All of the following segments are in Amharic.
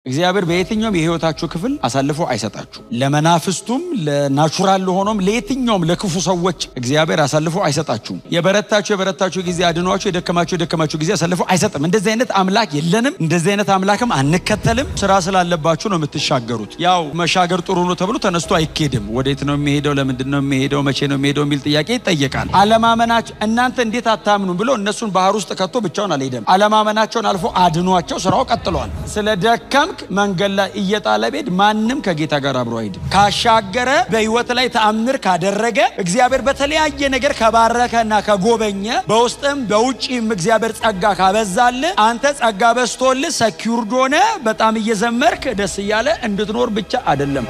እግዚአብሔር በየትኛውም የህይወታችሁ ክፍል አሳልፎ አይሰጣችሁ። ለመናፍስቱም ለናቹራል ሆኖም ለየትኛውም ለክፉ ሰዎች እግዚአብሔር አሳልፎ አይሰጣችሁም። የበረታችሁ ጊዜ አድኗችሁ የደከማችሁ ጊዜ አሳልፎ አይሰጥም። እንደዚህ አይነት አምላክ የለንም። እንደዚህ አይነት አምላክም አንከተልም። ስራ ስላለባችሁ ነው የምትሻገሩት። ያው መሻገር ጥሩ ነው ተብሎ ተነስቶ አይኬድም። ወዴት ነው የሚሄደው? ለምንድን ነው የሚሄደው? መቼ ነው የሚሄደው የሚል ጥያቄ ይጠየቃል። አለማመናችሁ እናንተ እንዴት አታምኑ ብሎ እነሱን ባህር ውስጥ ከቶ ብቻውን አልሄደም። አለማመናቸውን አልፎ አድኗቸው ስራው ቀጥሏል። ስለደከም መንገድ ላይ እየጣለ ቤት ማንም ከጌታ ጋር አብሮ አይሄድም። ካሻገረ በህይወት ላይ ተአምር ካደረገ እግዚአብሔር በተለያየ ነገር ከባረከና ከጎበኘ በውስጥም በውጪም እግዚአብሔር ጸጋ ካበዛል አንተ ጸጋ በስቶል ሰኪውርድ ሆነ በጣም እየዘመርክ ደስ እያለ እንድትኖር ብቻ አይደለም።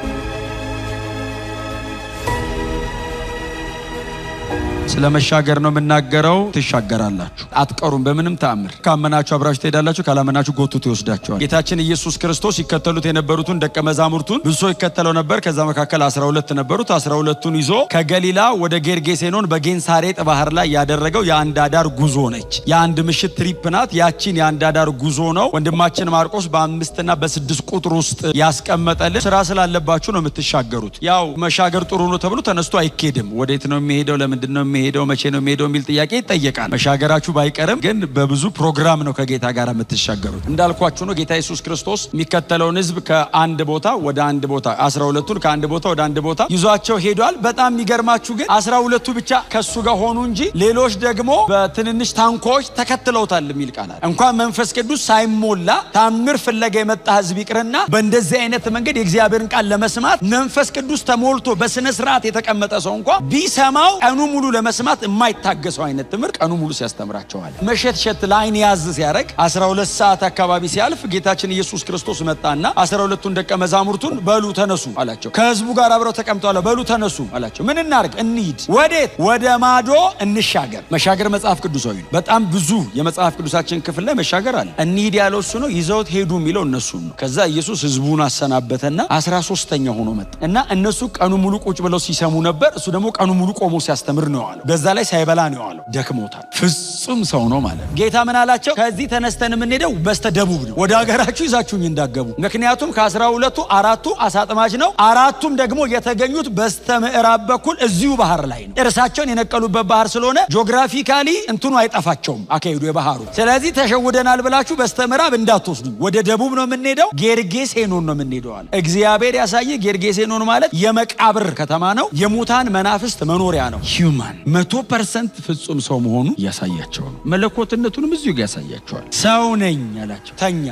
ስለመሻገር ነው የምናገረው። ትሻገራላችሁ፣ አትቀሩም በምንም ተአምር። ካመናችሁ አብራችሁ ትሄዳላችሁ፣ ካላመናችሁ ጎትቶ ይወስዳችኋል። ጌታችን ኢየሱስ ክርስቶስ ይከተሉት የነበሩትን ደቀ መዛሙርቱን ብዙ ሰው ይከተለው ነበር። ከዛ መካከል 12 ነበሩት። 12ቱን ይዞ ከገሊላ ወደ ጌርጌሴኖን በጌንሳሬጥ ባህር ላይ ያደረገው የአንድ አዳር ጉዞ ነች። የአንድ ምሽት ትሪፕ ናት። ያቺን የአንድ አዳር ጉዞ ነው ወንድማችን ማርቆስ በ5 እና በ6 ቁጥር ውስጥ ያስቀመጠልን። ስራ ስላለባችሁ ነው የምትሻገሩት። ያው መሻገር ጥሩ ነው ተብሎ ተነስቶ አይኬድም። ወዴት ነው የሚሄደው? ለምንድን ነው ሄደው መቼ ነው የሚሄደው የሚል ጥያቄ ይጠየቃል። መሻገራችሁ ባይቀርም ግን በብዙ ፕሮግራም ነው ከጌታ ጋር የምትሻገሩት። እንዳልኳችሁ ነው ጌታ ኢየሱስ ክርስቶስ የሚከተለውን ህዝብ ከአንድ ቦታ ወደ አንድ ቦታ 12ቱን ከአንድ ቦታ ወደ አንድ ቦታ ይዟቸው ሄዷል። በጣም የሚገርማችሁ ግን 12ቱ ብቻ ከሱ ጋር ሆኑ እንጂ ሌሎች ደግሞ በትንንሽ ታንኳዎች ተከትለውታል የሚል ቃል አለ። እንኳን መንፈስ ቅዱስ ሳይሞላ ታምር ፍለጋ የመጣ ህዝብ ይቅርና በእንደዚህ አይነት መንገድ የእግዚአብሔርን ቃል ለመስማት መንፈስ ቅዱስ ተሞልቶ በስነ ስርዓት የተቀመጠ ሰው እንኳን ቢሰማው ቀኑ ሙሉ መስማት የማይታገሰው አይነት ትምህርት ቀኑ ሙሉ ሲያስተምራቸዋል። መሸትሸት ላይን ያዝ ሲያደርግ 12 ሰዓት አካባቢ ሲያልፍ ጌታችን ኢየሱስ ክርስቶስ መጣና 12ቱን ደቀ መዛሙርቱን በሉ ተነሱ አላቸው። ከህዝቡ ጋር አብረው ተቀምጠዋል። በሉ ተነሱ አላቸው። ምን እናርግ? እንሂድ። ወዴት? ወደ ማዶ እንሻገር። መሻገር መጽሐፍ ቅዱሳዊ ነው። በጣም ብዙ የመጽሐፍ ቅዱሳችን ክፍል ላይ መሻገር አለ። እንሂድ ያለው እሱ ነው። ይዘውት ሄዱ የሚለው እነሱ ነው። ከዛ ኢየሱስ ህዝቡን አሰናበተና 13ኛ ሆኖ መጣ እና እነሱ ቀኑ ሙሉ ቁጭ ብለው ሲሰሙ ነበር። እሱ ደግሞ ቀኑ ሙሉ ቆሞ ሲያስተምር ነው። በዛ ላይ ሳይበላ ነው ያለው። ደክሞታል። ፍጹም ሰው ነው ማለት። ጌታ ምን አላቸው? ከዚህ ተነስተን የምንሄደው በስተደቡብ ነው። ወደ ሀገራችሁ ይዛችሁኝ እንዳገቡ። ምክንያቱም ከ12ቱ 4ቱ አሳጥማጅ ነው። 4ቱም ደግሞ የተገኙት በስተምዕራብ በኩል እዚሁ ባህር ላይ ነው። እርሳቸውን የነቀሉበት ባህር ስለሆነ ጂኦግራፊካሊ እንትኑ አይጠፋቸውም አካሄዱ የባህሩ። ስለዚህ ተሸውደናል ብላችሁ በስተምዕራብ እንዳትወስዱ፣ ወደ ደቡብ ነው የምንሄደው፣ ጌርጌሴኖን ነው የምንሄደው አለ። እግዚአብሔር ያሳየ ጌርጌሴኖን ማለት የመቃብር ከተማ ነው። የሙታን መናፍስት መኖሪያ ነው። ሂዩማን 100% ፍጹም ሰው መሆኑ ያሳያቸው ነው። መለኮትነቱንም እዚሁ ያሳያቸዋል። ሰው ነኝ አላቸው። ተኛ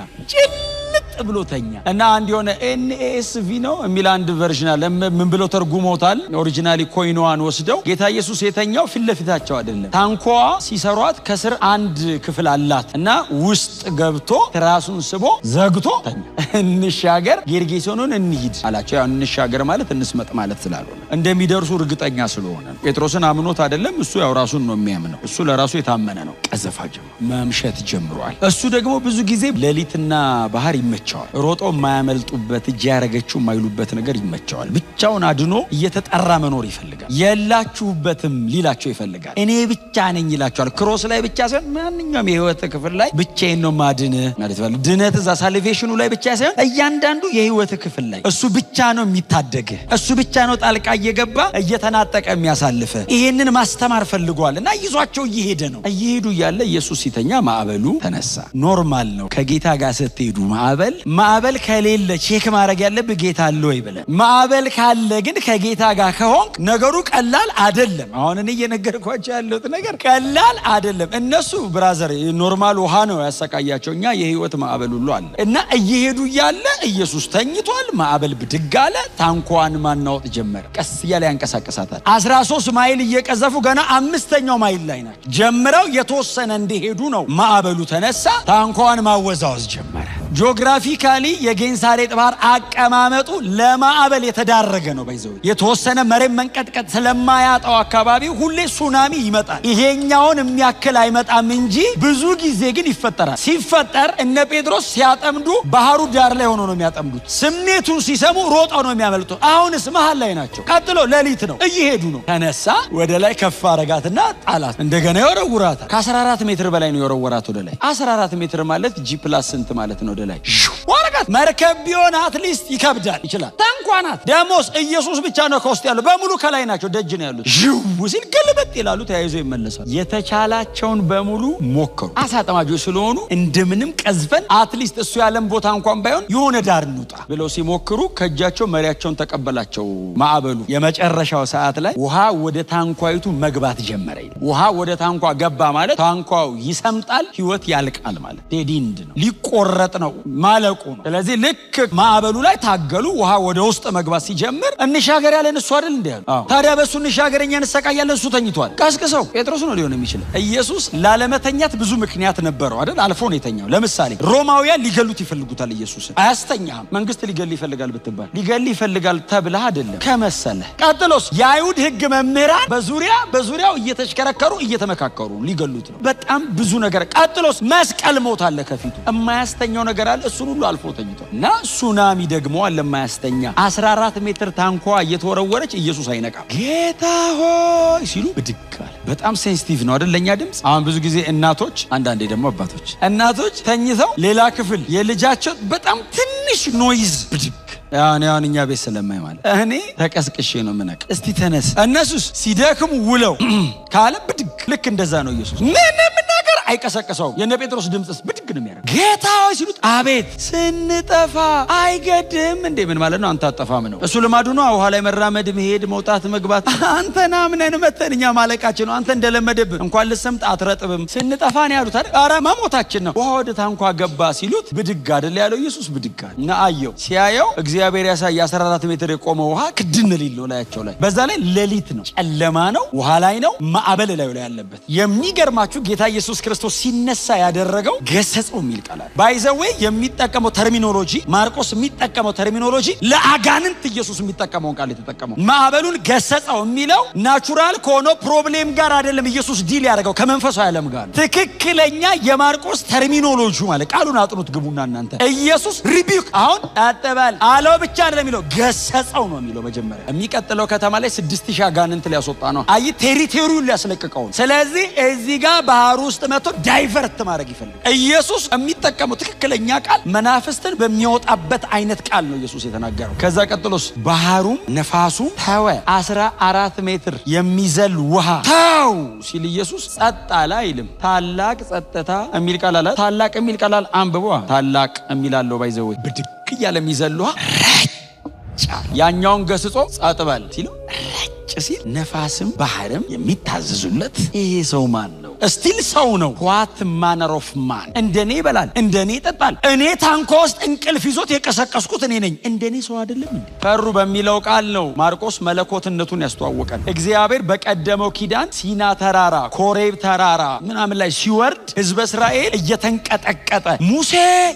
ብሎ ተኛ እና አንድ የሆነ NASV ነው የሚል አንድ ቨርዥን አለ። ምን ብሎ ተርጉሞታል? ኦሪጂናሊ ኮይኖዋን ወስደው ጌታ ኢየሱስ የተኛው ፊት ለፊታቸው አይደለም። ታንኳዋ ሲሰሯት ከስር አንድ ክፍል አላት እና ውስጥ ገብቶ ራሱን ስቦ ዘግቶ ተኛ። እንሻገር፣ ጌርጌሴኖን እንሂድ አላቸው። ያው እንሻገር ማለት እንስመጥ ማለት ስላልሆነ እንደሚደርሱ እርግጠኛ ስለሆነ ጴጥሮስን አምኖት አይደለም። እሱ ያው ራሱን ነው የሚያምነው። እሱ ለራሱ የታመነ ነው። ቀዘፋ ጀምሮ መምሸት ጀምሯል። እሱ ደግሞ ብዙ ጊዜ ሌሊትና ባህር ይመቻል። ሮጦ የማያመልጡበት እጅ ያረገችው የማይሉበት ነገር ይመቸዋል። ብቻውን አድኖ እየተጠራ መኖር ይፈልጋል። የላችሁበትም ሊላቸው ይፈልጋል። እኔ ብቻ ነኝ ይላቸዋል። ክሮስ ላይ ብቻ ሳይሆን ማንኛውም የህይወት ክፍል ላይ ብቻዬን ነው ማድን ማለት ነው። ድነት እዛ ሳልቬሽኑ ላይ ብቻ ሳይሆን እያንዳንዱ የህይወት ክፍል ላይ እሱ ብቻ ነው የሚታደግህ። እሱ ብቻ ነው ጣልቃ እየገባ እየተናጠቀ የሚያሳልፈ። ይሄንን ማስተማር ፈልጓል እና ይዟቸው እየሄደ ነው። እየሄዱ እያለ ኢየሱስ ሲተኛ ማዕበሉ ተነሳ። ኖርማል ነው። ከጌታ ጋር ስትሄዱ ማዕበል ከሌለ ቼክ ማድረግ ያለብህ ጌታ አለ ወይ ብለህ። ማዕበል ካለ ግን ከጌታ ጋር ከሆንክ ነገሩ ቀላል አይደለም። አሁን እኔ እየነገርኳቸው ያለሁት ነገር ቀላል አይደለም። እነሱ ብራዘር ኖርማል ውሃ ነው ያሰቃያቸው። እኛ የህይወት ማዕበል ሁሉ አለ እና እየሄዱ እያለ ኢየሱስ ተኝቷል። ማዕበል ብድግ አለ። ታንኳን ማናወጥ ጀመረ። ቀስ እያለ ያንቀሳቀሳታል። 13 ማይል እየቀዘፉ ገና 5ኛው ማይል ላይ ናቸው። ጀምረው የተወሰነ እንደሄዱ ነው ማዕበሉ ተነሳ። ታንኳን ማወዛወዝ ጀመረ። ጂኦግራፊካሊ የጌንሳሬጥ ባህር አቀማመጡ ለማዕበል የተዳረገ ነው። ባይዘው የተወሰነ መሬት መንቀጥቀጥ ስለማያጣው አካባቢ ሁሌ ሱናሚ ይመጣል። ይሄኛውን የሚያክል አይመጣም እንጂ ብዙ ጊዜ ግን ይፈጠራል። ሲፈጠር እነ ጴጥሮስ ሲያጠምዱ ባህሩ ዳር ላይ ሆኖ ነው የሚያጠምዱት። ስሜቱን ሲሰሙ ሮጠው ነው የሚያመልጡት። አሁንስ መሃል ላይ ናቸው። ቀጥሎ ሌሊት ነው፣ እየሄዱ ነው። ተነሳ፣ ወደ ላይ ከፍ አረጋትና ጣላት። እንደገና የወረውራታል። ከ14 ሜትር በላይ ነው የወረወራት ወደ ላይ። 14 ሜትር ማለት G+ ስንት ማለት ነው? ወደ ላይ ወረቀት መርከብ ቢሆን አትሊስት ይከብዳል ይችላል ታንኳናት ደሞስ ኢየሱስ ብቻ ነው ከውስጥ ያለው በሙሉ ከላይ ናቸው ደጅ ነው ያሉት ሲል ገልበጥ ይላሉ ተያይዘው ይመለሳሉ የተቻላቸውን በሙሉ ሞከሩ አሳጠማጆች ስለሆኑ እንደምንም ቀዝፈን አትሊስት እሱ ያለም ቦታ እንኳን ባይሆን የሆነ ዳር እንውጣ ብለው ሲሞክሩ ከጃቸው መሪያቸውን ተቀበላቸው ማዕበሉ የመጨረሻው ሰዓት ላይ ውሃ ወደ ታንኳይቱ መግባት ጀመረ ውሃ ወደ ታንኳ ገባ ማለት ታንኳው ይሰምጣል ህይወት ያልቃል ማለት ዴዲንድ ነው ሊቆረጥ ነው ማለቁ ነው ስለዚህ ልክ ማዕበሉ ላይ ታገሉ ውሃ ወደ ውስጥ መግባት ሲጀምር እንሻገር ያለን እሱ አይደል እንዴ ታዲያ በሱ እንሻገርኛ እንሰቃያለን እሱ ተኝቷል ቀስቅሰው ጴጥሮስ ነው ሊሆን የሚችል ኢየሱስ ላለመተኛት ብዙ ምክንያት ነበረው አይደል አልፎ ነው የተኛው ለምሳሌ ሮማውያን ሊገሉት ይፈልጉታል ኢየሱስ አያስተኛም መንግስት ሊገል ይፈልጋል ብትባል ሊገል ይፈልጋል ተብለህ አይደለም ከመሰለ ቀጥሎስ የአይሁድ ህግ መምህራን በዙሪያው እየተሽከረከሩ እየተመካከሩ ሊገሉት ነው በጣም ብዙ ነገር ቀጥሎስ መስቀል ሞት አለ ከፊቱ የማያስተኛው ነገር አለ እሱን ሁሉ አልፎ ተኝቷል እና ሱናሚ ደግሞ አለ የማያስተኛ 14 ሜትር ታንኳ እየተወረወረች ኢየሱስ አይነቃም ጌታ ሆይ ሲሉ ብድግ አለ በጣም ሴንሲቲቭ ነው አይደል ለኛ ድምጽ አሁን ብዙ ጊዜ እናቶች አንዳንዴ ደግሞ አባቶች እናቶች ተኝተው ሌላ ክፍል የልጃቸው በጣም ትንሽ ኖይዝ ብድግ ያው እኛ ቤት ስለማይ ማለት እኔ ተቀስቅሼ ነው ምነቅ እስቲ ተነስ እነሱስ ሲደክሙ ውለው ካለ ብድግ ልክ እንደዛ ነው ኢየሱስ ምንም ነገር አይቀሰቀሰው የነ ጴጥሮስ ድምጽስ ብድግ ነው የሚያደርግ ጌታ ሆይ ሲሉት አቤት ስንጠፋ አይገድም እንዴ ምን ማለት ነው አንተ አጠፋም ነው እሱ ልማዱ ነው ውሃ ላይ መራመድ መሄድ መውጣት መግባት አንተና ምንን መተንኛ ማለቃችን ነው አንተ እንደለመደብህ እንኳን ልሰምጥ አትረጥብም ስንጠፋ ነው ያሉት አይደል አረ ማሞታችን ነው ውሃ ወደ ታንኳ ገባ ሲሉት ብድግ አይደል ያለው ኢየሱስ ብድግ አለ እና አየው ሲያየው እግዚአብሔር ያሳይ 14 ሜትር የቆመ ውሃ ክድን ሊል ነው ላያቸው ላይ በዛ ላይ ሌሊት ነው ጨለማ ነው ውሃ ላይ ነው ማዕበል ላይ ያለበት የሚገርማችሁ ጌታ ኢየሱስ ክርስቶስ ሲነሳ ያደረገው ገሰጸው የሚል ቃል ባይዘዌ የሚጠቀመው ተርሚኖሎጂ ማርቆስ የሚጠቀመው ተርሚኖሎጂ ለአጋንንት ኢየሱስ የሚጠቀመው ቃል የተጠቀመው ማዕበሉን ገሰጸው የሚለው ናቹራል ከሆነ ፕሮብሌም ጋር አይደለም ኢየሱስ ዲል ያደረገው ከመንፈሳዊ ዓለም ጋር ትክክለኛ የማርቆስ ተርሚኖሎጂ ማለት ቃሉን አጥኑት ግቡና እናንተ ኢየሱስ ሪቢክ አሁን አጠባል አለው ብቻ አይደለም የሚለው ገሰጸው ነው የሚለው መጀመሪያ የሚቀጥለው ከተማ ላይ 6000 አጋንንት ሊያስወጣ ነው አይ ቴሪቶሪውን ሊያስለቅቀው ስለዚህ እዚህ ጋር ባህር ውስጥ መጥቶ ዳይቨርት ማድረግ ይፈልጋል ኢየሱስ የሚጠቀመው ትክክለኛ ቃል መናፍስትን በሚያወጣበት አይነት ቃል ነው ኢየሱስ የተናገረው ከዛ ቀጥሎስ ባህሩም ነፋሱም ተወ 14 ሜትር የሚዘል ውሃ ታው ሲል ኢየሱስ ጸጥ አለ አይልም ታላቅ ጸጥታ የሚል ቃል አለ ታላቅ የሚል ቃል አንብቦ ታላቅ የሚላለው ባይዘው ብድግ ያለ የሚዘል ውሃ ያኛውን ገስጾ ጸጥ በል ሲሉ ሲል ነፋስም ባህርም የሚታዘዙለት ይሄ ሰው ማን ነው እስቲል ሰው ነው what manner of man እንደኔ ይበላል እንደኔ ይጠጣል እኔ ታንኳ ውስጥ እንቅልፍ ይዞት የቀሰቀስኩት እኔ ነኝ እንደኔ ሰው አይደለም እንዴ ፈሩ በሚለው ቃል ነው ማርቆስ መለኮትነቱን ያስተዋወቀን እግዚአብሔር በቀደመው ኪዳን ሲና ተራራ ኮሬብ ተራራ ምናምን ላይ ሲወርድ ህዝበ እስራኤል እየተንቀጠቀጠ ሙሴ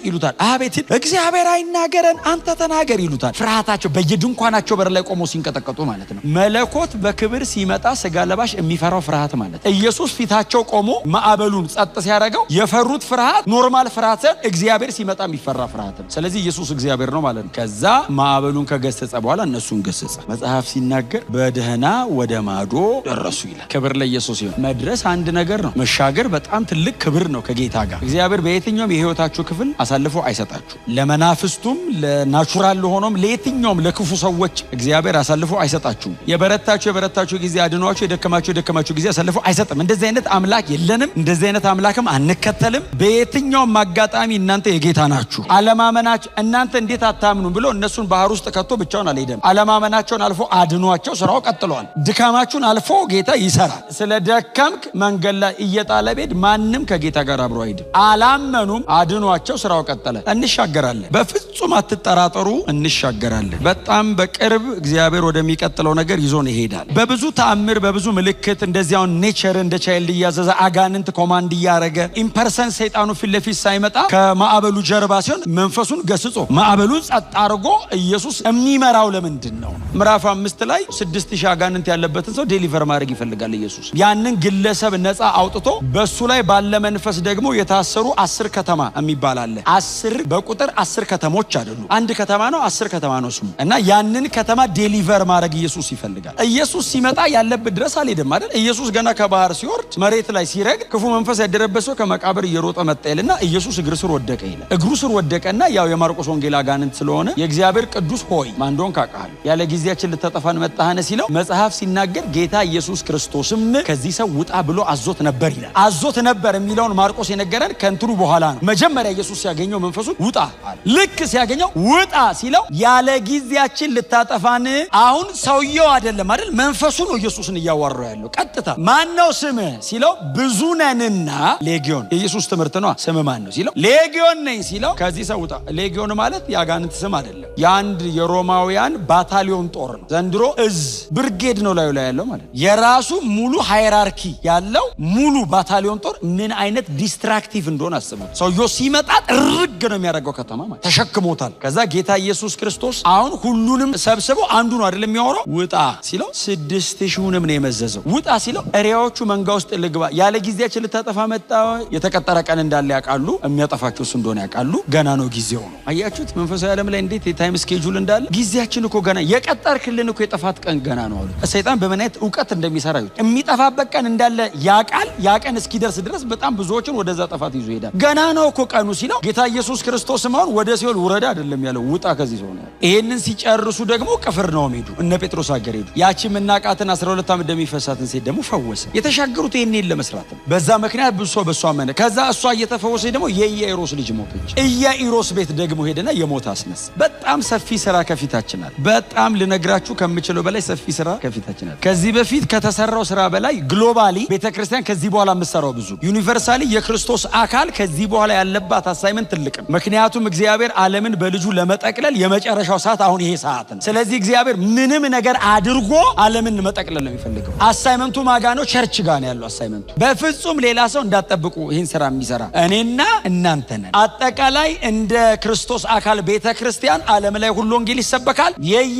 ይሉታል አቤት እግዚአብሔር አይናገረን አንተ ተናገር ይሉታል ፍርሃታቸው በየድንኳናቸው በር ላይ ቆመው ሲንቀጠቀጡ ማለት ነው መለኮት በክብር ሲመጣ ስጋ ለባሽ የሚፈራው ፍርሃት ማለት ኢየሱስ ፊታቸው ቆሞ ማዕበሉን ጸጥ ሲያደርገው የፈሩት ፍርሃት ኖርማል ፍርሃት እግዚአብሔር ሲመጣ የሚፈራ ፍርሃት ስለዚህ ኢየሱስ እግዚአብሔር ነው ማለት ነው ከዛ ማዕበሉን ከገሰጸ በኋላ እነሱን ገሰጸ መጽሐፍ ሲናገር በደህና ወደ ማዶ ደረሱ ይላል ክብር ለኢየሱስ ይሁን መድረስ አንድ ነገር ነው መሻገር በጣም ትልቅ ክብር ነው ከጌታ ጋር እግዚአብሔር በየትኛውም የህይወታችሁ ክፍል አሳልፎ አይሰጣችሁ ለመናፍስቱም ለናቹራል ለሆነም ለየትኛውም ለክፉ ሰዎች እግዚአብሔር አሳልፎ አይሰጣችሁም የበረታችሁ ጊዜ አድኗችሁ የደከማችሁ ጊዜ አሳልፎ አይሰጥም እንደዚህ አይነት አምላክ የለንም እንደዚህ አይነት አምላክም አንከተልም በየትኛውም አጋጣሚ እናንተ የጌታ ናችሁ አለማመናችሁ እናንተ እንዴት አታምኑም ብሎ እነሱን ባህር ውስጥ ከቶ ብቻውን አልሄደም አለማመናቸውን አልፎ አድኗቸው ስራው ቀጥሏል ድካማችሁን አልፎ ጌታ ይሰራል ስለ ደከምክ መንገድ ላይ እየጣለ ቤድ ማንንም ከጌታ ጋር አብሮ አይሄድም አላመኑም አድኗቸው ስራው ቀጠለ እንሻገራለን በፍጹም አትጠራጠሩ እንሻገራለን በጣም በቅርብ እግዚአብሔር ወደሚቀጥለው ነገር ይዞን ይሄዳል በብዙ ተአምር በብዙ ምልክት እንደዚያው ኔቸር እንደ ቻይልድ ያዘዘ አጋንንት ኮማንድ ያረገ ኢምፐርሰን ሰይጣኑ ፊለፊስ ሳይመጣ ከማዕበሉ ጀርባ ሲሆን መንፈሱን ገስጾ ማዕበሉን ጸጥ አድርጎ ኢየሱስ የሚመራው ለምንድን ነው ምዕራፍ 5 ላይ 6000 አጋንንት ያለበትን ሰው ዴሊቨር ማድረግ ይፈልጋል ኢየሱስ ያንን ግለሰብ ነፃ አውጥቶ በሱ ላይ ባለ መንፈስ ደግሞ የታሰሩ 10 ከተማ የሚባል አለ 10 በቁጥር 10 ከተሞች አይደሉ አንድ ከተማ ነው 10 ከተማ ነው ስሙ እና ያንን ከተማ ዴሊቨር ማድረግ ኢየሱስ ይፈልጋል ኢየሱስ ሲመጣ ያለበት ድረስ አልሄደም አይደል ኢየሱስ ገና ከባህር ሲወርድ መሬት ላይ ላይ ሲረግ ክፉ መንፈስ ያደረበት ሰው ከመቃብር እየሮጠ መጣ ይልና ኢየሱስ እግሩ ስር ወደቀ ይላል። እግሩ ስር ወደቀና ያው የማርቆስ ወንጌል አጋንንት ስለሆነ የእግዚአብሔር ቅዱስ ሆይ ማን እንደሆንክ አውቃለሁ፣ ያለ ጊዜያችን ልታጠፋን መጣህነ ሲለው መጽሐፍ ሲናገር ጌታ ኢየሱስ ክርስቶስም ከዚህ ሰው ውጣ ብሎ አዞት ነበር ይላል። አዞት ነበር የሚለውን ማርቆስ የነገረን ከእንትኑ በኋላ ነው። መጀመሪያ ኢየሱስ ሲያገኘው መንፈሱን ውጣ አለ። ልክ ሲያገኘው ውጣ ሲለው ያለ ጊዜያችን ልታጠፋን። አሁን ሰውየው አይደለም አይደል፣ መንፈሱ ነው ኢየሱስን እያዋራው ያለው። ቀጥታ ማን ነው ስምህ ሲለው ብዙ ነንና ሌጊዮን። የኢየሱስ ትምህርት ነው። ስም ማን ነው ሲለው ሌጊዮን ነኝ ሲለው ከዚህ ሰው ውጣ። ሌጊዮን ማለት የአጋንንት ስም አይደለም፣ የአንድ የሮማውያን ባታሊዮን ጦር ነው። ዘንድሮ እዝ ብርጌድ ነው ላይ ያለው ማለት የራሱ ሙሉ ሃይራርኪ ያለው ሙሉ ባታሊዮን ጦር ምን አይነት ዲስትራክቲቭ እንደሆነ አስቡት። ሰውየው ሲመጣ ጥርግ ነው የሚያደርገው ከተማ ማለት ተሸክሞታል። ከዛ ጌታ ኢየሱስ ክርስቶስ አሁን ሁሉንም ሰብስቦ አንዱ ነው አይደለም የሚያወራው። ውጣ ሲለው 6000ንም ነው የመዘዘው። ውጣ ሲለው እሪያዎቹ መንጋ ውስጥ ልግባ፣ ያለ ጊዜያችን ልታጠፋ መጣ። የተቀጠረ ቀን እንዳለ ያውቃሉ፣ የሚያጠፋቸው እሱ እንደሆነ ያውቃሉ። ገና ነው ጊዜው ነው። አያችሁት መንፈሳዊ ዓለም ላይ እንዴት የታይም ስኬጁል እንዳለ። ጊዜያችን እኮ ገና የቀጠርክልን እኮ የጠፋት ቀን ገና ነው አሉ። ሰይጣን በምን አይነት ዕውቀት እንደሚሰራ ይሁት የሚጠፋበት ቀን እንዳለ ያውቃል። ያ ቀን እስኪደርስ ድረስ በጣም ብዙዎችን ወደዛ ጠፋት ይዞ ይሄዳል። ገና ነው እኮ ቀኑ ሲለው ጌታ ኢየሱስ ክርስቶስ ማውን ወደ ሲኦል ውረዳ አይደለም ያለው፣ ውጣ ከዚህ ሰው ነው። ይሄንን ሲጨርሱ ደግሞ ቅፍርናሆም ሄዱ። እነ ጴጥሮስ አገር ሄዱ። ያቺ ምናቃትን 12 ዓመት እንደሚፈሳትን ሴት ደግሞ ፈወሰ። የተሻገሩት ይሄንን ለመስራት በዛ ምክንያት ብዙ ሰው በሷ አመነ። ከዛ እሷ እየተፈወሰ ደግሞ የኢያኢሮስ ልጅ ሞተች። ኢያኢሮስ ቤት ደግሞ ሄደና የሞት አስነሳ። በጣም ሰፊ ስራ ከፊታችን አለ። በጣም ልነግራችሁ ከምችለው በላይ ሰፊ ስራ ከፊታችን አለ። ከዚህ በፊት ከተሰራው ስራ በላይ ግሎባሊ ቤተክርስቲያን ከዚህ በኋላ የምትሰራው ብዙ ዩኒቨርሳሊ የክርስቶስ አካል ከዚህ በኋላ ያለባት አሳይመንት ትልቅ ነው። ምክንያቱም እግዚአብሔር ዓለምን በልጁ ለመጠቅለል የመጨረሻው ሰዓት አሁን ይሄ ሰዓት ነው። ስለዚህ እግዚአብሔር ምንም ነገር አድርጎ ዓለምን መጠቅለል ነው የሚፈልገው። አሳይመንቱ ማጋ ነው፣ ቸርች ጋር ነው ያለው አሳይመንቱ። በፍጹም ሌላ ሰው እንዳትጠብቁ ይሄን ስራ የሚሰራ እኔና እናንተ ነን። አጠቃላይ እንደ ክርስቶስ አካል ቤተክርስቲያን ዓለም ላይ ሁሉ ወንጌል ይሰበካል።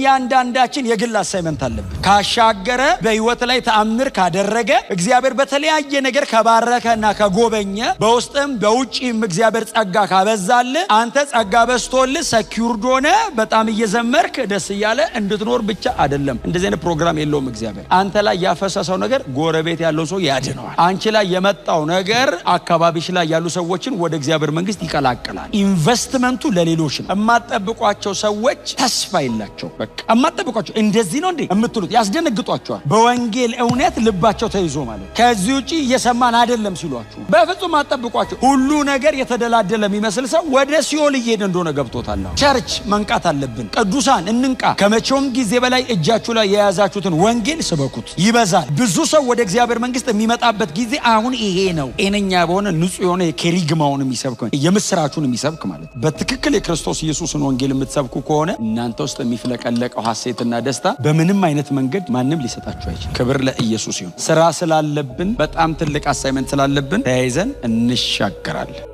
የእያንዳንዳችን የግል አሳይመንት አለብን። ካሻገረ በህይወት ላይ ተአምር ካደረገ እግዚአብሔር በተለያየ ነገር ከባረከና ከጎበኘ በውስጥም በውጪም እግዚአብሔር ጸጋ ካበዛል አንተ ጸጋ በስቶልህ ሰኪውርድ ሆነ በጣም እየዘመርክ ደስ እያለ እንድትኖር ብቻ አይደለም። እንደዚህ አይነት ፕሮግራም የለውም እግዚአብሔር። አንተ ላይ ያፈሰሰው ነገር ጎረቤት ያለው ሰው ያድነዋል። አንቺ ላይ የመጣው ነገር አካባቢሽ ላይ ያሉ ሰዎችን ወደ እግዚአብሔር መንግስት ይቀላቅላል። ኢንቨስትመንቱ ለሌሎች ነው። እማጠብቋቸው ሰዎች ተስፋ የላቸው። በቃ እማጠብቋቸው እንደዚህ ነው እንዴ እምትሉት ያስደነግጧቸዋል። በወንጌል እውነት ልባቸው ተይዞ ማለት ከዚህ ውጪ እየሰማን አይደለም ሲሏችሁ በፍጹም አጠብቋቸው። ሁሉ ነገር የተደላደለ የሚመስል ሰው ወደ ሲኦል እየሄደ እንደሆነ ገብቶታል። ቸርች መንቃት አለብን። ቅዱሳን እንንቃ። ከመቼውም ጊዜ በላይ እጃችሁ ላይ የያዛችሁትን ወንጌል ስበኩት። ይበዛል። ብዙ ሰው ወደ እግዚአብሔር መንግስት የሚመጣበት ጊዜ አሁን ይሄ ነው። ጤነኛ በሆነ ንጹህ የሆነ የኬሪግማውን የሚሰብክ የምስራቹን የሚሰብክ ማለት በትክክል የክርስቶስ ኢየሱስን ወንጌል የምትሰብኩ ከሆነ እናንተ ውስጥ የሚፍለቀለቀው ሐሴትና ደስታ በምንም አይነት መንገድ ማንም ሊሰጣችሁ አይችልም። ክብር ለኢየሱስ ይሁን። ስራ ስላለብን በጣም ትልቅ አሳይመንት ስላለብን ተያይዘን እንሻገራለን።